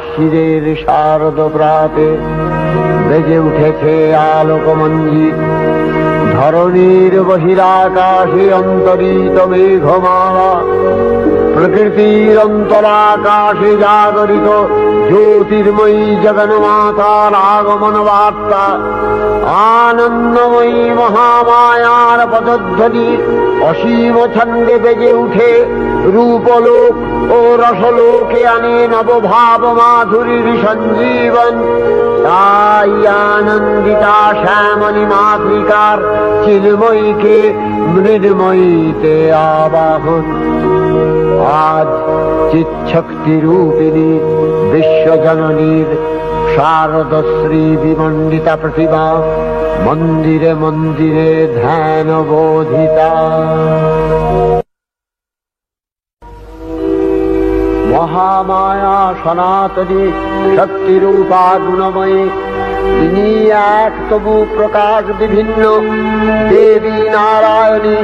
শিরের শারদ প্রাতে বেজে উঠেছে আলোকমঞ্জিত, ধরণীর বহিরাকাশে অন্তরিত মেঘমালা, প্রকৃতির অন্তরাকাশে জাগরিত জ্যোতির্ময়ী জগন্মাতার আগমন বার্তা, আনন্দময়ী মহামায়ার পদধ্বনি অসীম ছন্দে বেজে উঠে রূপলোক ও রসলোকে আনে নবভাব মাধুরীর সঞ্জীবন। তাই আনন্দিতা শ্যামলী মাতৃকার চিন্ময়ীকে মৃন্ময়ীতে আবাহন। আজ চিৎশক্তি রূপিণী বিশ্বজননীর শারদশ্রী বিমণ্ডিতা প্রতিমা মন্দিরে মন্দিরে ধ্যান বোধিতা। মহামায়া সনাতনী শক্তিরূপা গুণময়ী, তিনি এক তবু প্রকাশ বিভিন্ন দেবী নারায়ণী,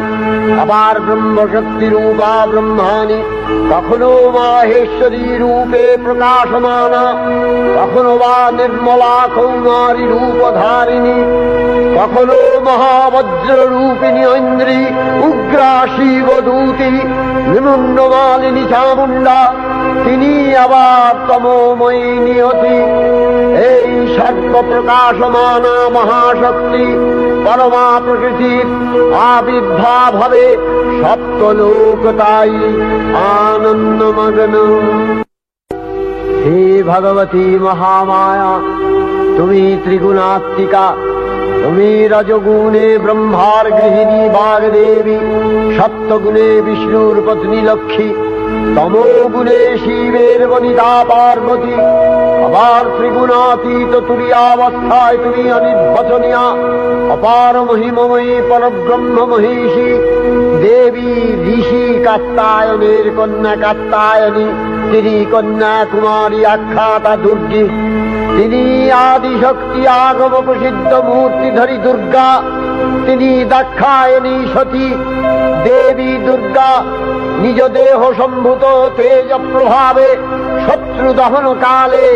আবার ব্রহ্মশক্তি রূপা ব্রহ্মাণী, কখনো মাহেশ্বরী রূপে প্রকাশমানা, কখনো বা নির্মলা কৌমারী রূপধারিণী, কখনো মহাবজ্র রূপিণী ঐন্দ্রী, উগ্রা শিবদূতি, নিমুন্নমালিনী চামুণ্ডা, তিনি আবার তমোময়ী নিয়তি। এই সর্বপ্রকাশমানা মহাশক্তি পরমা প্রকৃতির আবির্ভাব হবে সপ্তলোক তাই আনন্দমগ্ন। হে ভগবতী মহামায়া, তুমি ত্রিগুণাত্মিকা, তুমি রজগুণে ব্রহ্মার গৃহিণী বাগদেবী, সপ্তগুণে বিষ্ণুর পত্নী লক্ষ্মী, তমোগুণে শিবের বনিতা পার্বতী, আবার ত্রিগুণাতীত তুরীয়াবস্থায় তুমি অনির্বচনীয়া অপার মহিমময়ী পরব্রহ্ম মহিষী দেবী, ঋষি কাত্যায়নের কন্যা কাত্যায়নী, তিনি কন্যা কুমারী আখ্যাতা দুর্গী, তিনি আদিশক্তি আগম প্রসিদ্ধ মূর্তিধরী দুর্গা, তিনি দাক্ষায়ণী সতী দেবী দুর্গা, নিজ দেহ সম্ভূত তেজ প্রভাবে শত্রু দহন কালে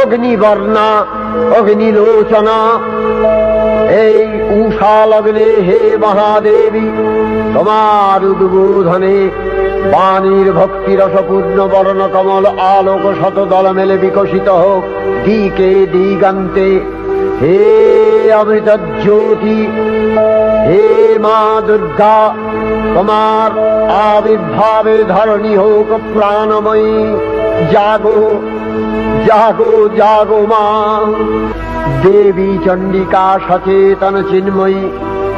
অগ্নিবর্ণা অগ্নিলোচনা। এই উষা লগ্নে হে মহাদেবী, তোমার উদ্বোধনে বাণীর ভক্তি রসপূর্ণ বর্ণ কমল আলোক শতদল মেলে বিকশিত হোক দিকে দিগান্তে। হে অমৃত জ্যোতি, হে মা দুর্গা, তোমার আবির্ভাবে ধরণী হোক প্রাণময়ী। জাগো জাগো জাগো মা। দেবী চণ্ডিকা সচেতন চিন্ময়ী,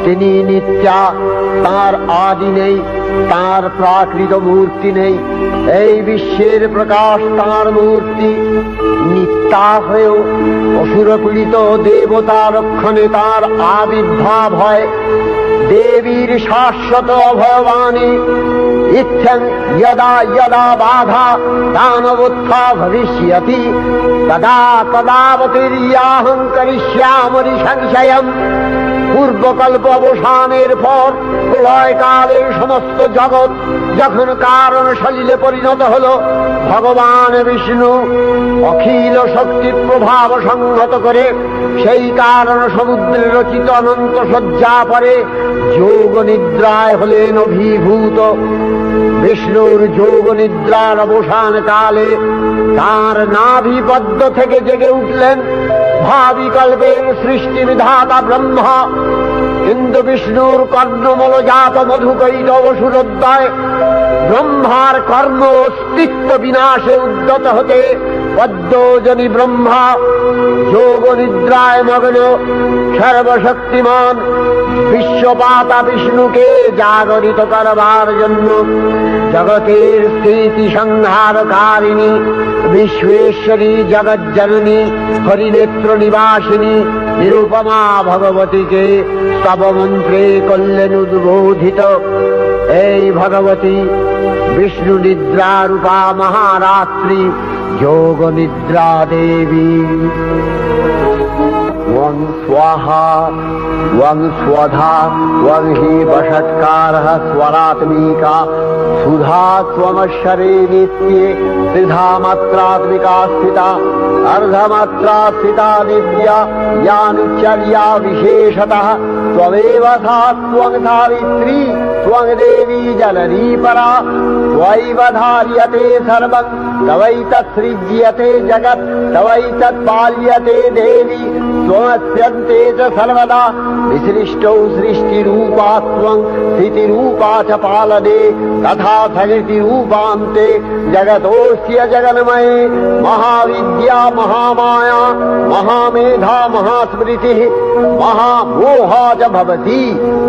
তিনি নিত্যা, তাঁর আদি নেই, তাঁর প্রাকৃত মূর্তি নেই, এই বিশ্বের প্রকাশ তাঁর মূর্তি। নিত্যা হয়েও অসুরপীড়িত দেবতা রক্ষণে তাঁর আবির্ভাব হয়। দেবীর শাশ্বত অভয়বাণী, ইচ্ছন যদা যদা বাধা দানবোত্থা ভবিষ্যতি তদা তদাবতীর্যাহং করিষ্যামি সংশয়ম। পূর্বকল্প অবসানের পর প্রলয়কালে সমস্ত জগৎ যখন কারণ সলিলে পরিণত হল, ভগবান বিষ্ণু অখিল শক্তির প্রভাব সংহত করে সেই কারণ সমুদ্রে রচিত অনন্ত শয্যা পরে যোগ নিদ্রায় হলেন অভিভূত। বিষ্ণুর যোগ নিদ্রার অবসান কালে তাঁর নাভিপদ্ম থেকে জেগে উঠলেন ভাবিকল্পের সৃষ্টি বিধাতা ব্রহ্মা। কিন্তু বিষ্ণুর কর্ণমলজাত মধুকৈটব সুরোদ্দয় ব্রহ্মার কর্ম অস্তিত্ব বিনাশে উদ্যত হতে পদ্মজনী ব্রহ্মা যোগ নিদ্রায় মগ্ন সর্বশক্তিমান বিশ্বপাতা বিষ্ণুকে জাগরিত করবার জন্য জগতের স্থিতি সংহারকারিণী বিশ্বেশ্বরী জগজ্জননী হরিনেত্র নিবাসিনী নিরুপমা ভগবতীকে স্তবমন্ত্রে করলেন উদ্বোধিত। এই ভগবতী বিষ্ণু নিদ্রা রূপা মহারাত্রি যোগ নিদ্রা দেবী। ওং স্বাহা ওং স্বধা ওং হি বষৎকার विचारः स्वरात्मिका सुधा स्वमक्षरे नित्ये त्रिधा मात्रात्मिका स्थिता अर्धमात्रा स्थिता नित्या यानुचर्या विशेषतः त्वमेव सा त्वं सावित्री त्वं देवी जननी परा त्वयैव धार्यते सर्वं तवैतत्सृज्यते जगत् तवैतत्पाल्यते देवी त्वमस्यन्ते च सर्वदा विसृष्टौ सृष्टिरूपा त्वं स्थितिरूपा च पालने तथा सकृतिरूपान्ते जगतोऽस्य जगन्मये महाविद्या महामाया महामेधा महास्मृतिः महामोहा च भवति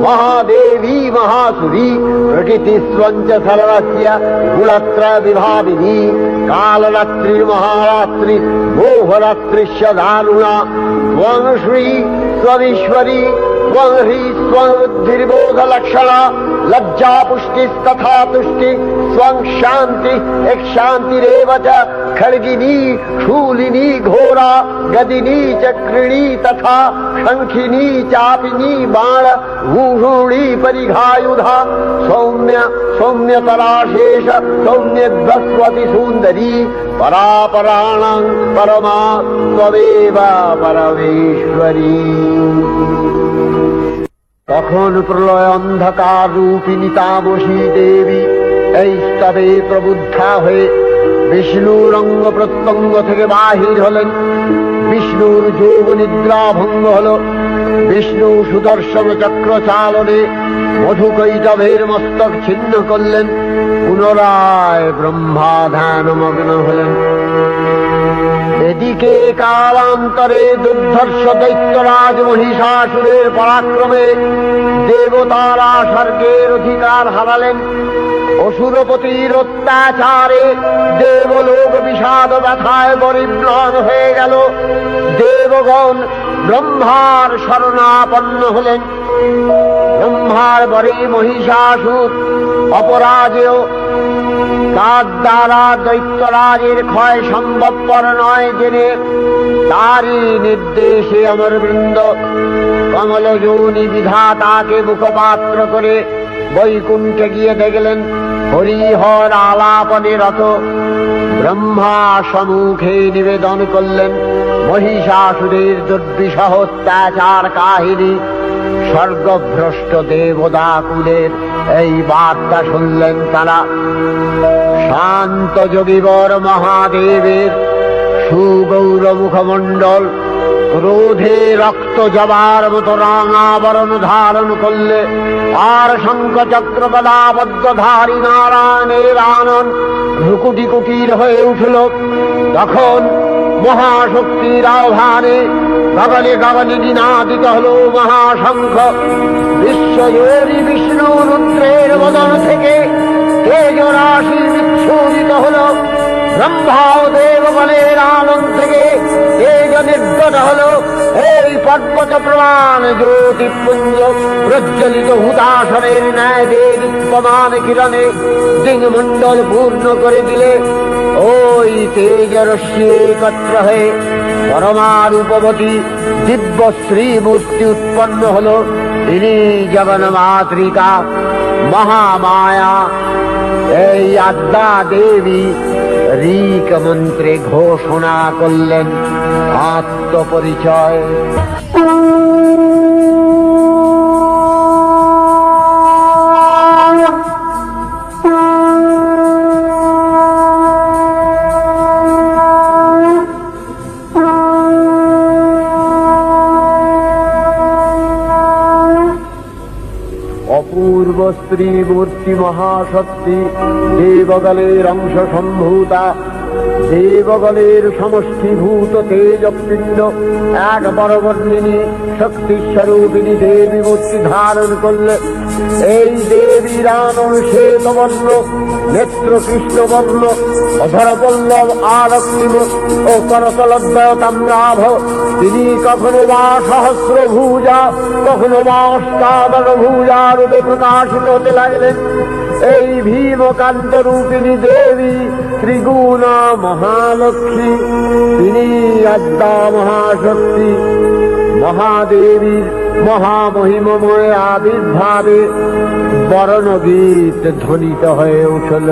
महादेवी महासुरी प्रकृतिस्त्वं च सर्वस्य गुणत्रय विभाविनी कालरात्रि महारात्रि मोहरात्रिश्च दारुणा त्वं श्री त्वमीश्वरी त्वं ह्री त्वं बुद्धिर्बोधलक्षणा लज्जा पुष्टिस्तथा तुष्टि त्वं शान्ति शान्तिरेव च खड्गिनी शूलिनी घोरा गदिनी चक्रिणी तथा शङ्खिनी चापिनी बाण भूषुणी परिघायुधा सौम्य सौम्यतराशेष सौम्यध्वस्वति सुन्दरी परापराणां परमा त्वमेव परमेश्वरी। তখন প্রলয় অন্ধকার রূপিণী তামসী দেবী এই স্তবে প্রবুদ্ধা হয়ে বিষ্ণুর অঙ্গ প্রত্যঙ্গ থেকে বাহির হলেন। বিষ্ণুর যোগ নিদ্রা ভঙ্গ হল। বিষ্ণু সুদর্শন চক্র চালনে মধুকৈটভের মস্তক ছিন্ন করলেন। পুনরায় ব্রহ্মা ধ্যানমগ্ন হলেন। এদিকে কালান্তরে দুর্ধর্ষ দৈত্যরাজ মহিষাসুরের পরাক্রমে দেবতারা স্বর্গের অধিকার হারালেন। অসুরপতির অত্যাচারে দেবলোক বিষাদ ব্যথায় পরিম্লান হয়ে গেল। দেবগণ ব্রহ্মার শরণাপন্ন হলেন। ব্রহ্মার বরে মহিষাসুর অপরাজেয়, তার দ্বারা দৈত্যরাজের ক্ষয় সম্ভবপর নয় জেনে তারই নির্দেশে অমরবৃন্দ কমলযোনি বিধাতাকে মুখপাত্র করে বৈকুণ্ঠে গিয়ে দেখলেন হরিহর আলাপনে রত। ব্রহ্মা সম্মুখে নিবেদন করলেন মহিষাসুরের দুর্বিষহ অত্যাচার কাহিনী। স্বর্গভ্রষ্ট দেবদাকুলের এই বার্তা শুনলেন তারা। শান্ত যোগীবর মহাদেবের সুগৌর মুখমণ্ডল ক্রোধে রক্ত জবার মতো রাঙাবরণ ধারণ করলে, আর শঙ্খ চক্র গদাবদ্ধধারী নারায়ণের আনন ভ্রুকুটি কুটির হয়ে উঠল। তখন মহাশক্তির আহ্বানে গগনে গগনে নিনাদিত হল মহাশঙ্খ। বিশ্বজোরী বিষ্ণু রুদ্রের বদন থেকে তেজরাশি বিচ্ছুরিত হল। ব্রহ্মা ও দেবগণের আনন্দ থেকে তেজ নির্গত হল। এই পর্বত প্রমাণ জ্যোতিপুঞ্জ প্রজ্বলিত হুতাসনের ন্যায় দেদীপ্যমান কিরণে দিংমণ্ডল পূর্ণ করে দিলে ওই তেজরশ্মি একত্র হয়ে পরমারূপবতী দিব্য শ্রীমূর্তি উৎপন্ন হল। তিনি জগন্মাতৃকা মহামায়া। এই আদ্যা দেবী ঋক মন্ত্রে ঘোষণা করলেন আত্মপরিচয়। অপূর্ব স্ত্রী মূর্তি মহাশক্তি দেবগণের অংশ সম্ভূতা, দেবগণের সমষ্টিভূত তেজপিণ্ড এক বরবর্ণিনী শক্তিস্বরূপিণী দেবী মূর্তি ধারণ করলে। এই দেবীর আনন শ্বেতবর্ণ, নেত্র কৃষ্ণবর্ণ, অধরপল্লব আরক্তিম ও করতলদ্বয় তাম্রাভ। তিনি কখনো বা সহস্র ভুজা, কখনো বা অষ্টাদশ ভুজা রূপে প্রকাশিত হতে লাগলেন। এই ভীমকান্ত রূপিণী দেবী ত্রিগুণা মহালক্ষ্মী। তিনি আদ্যা মহাশক্তি মহাদেবীর মহামহিমময় আবির্ভাবে বরণগীত ধ্বনিত হয়ে উঠল।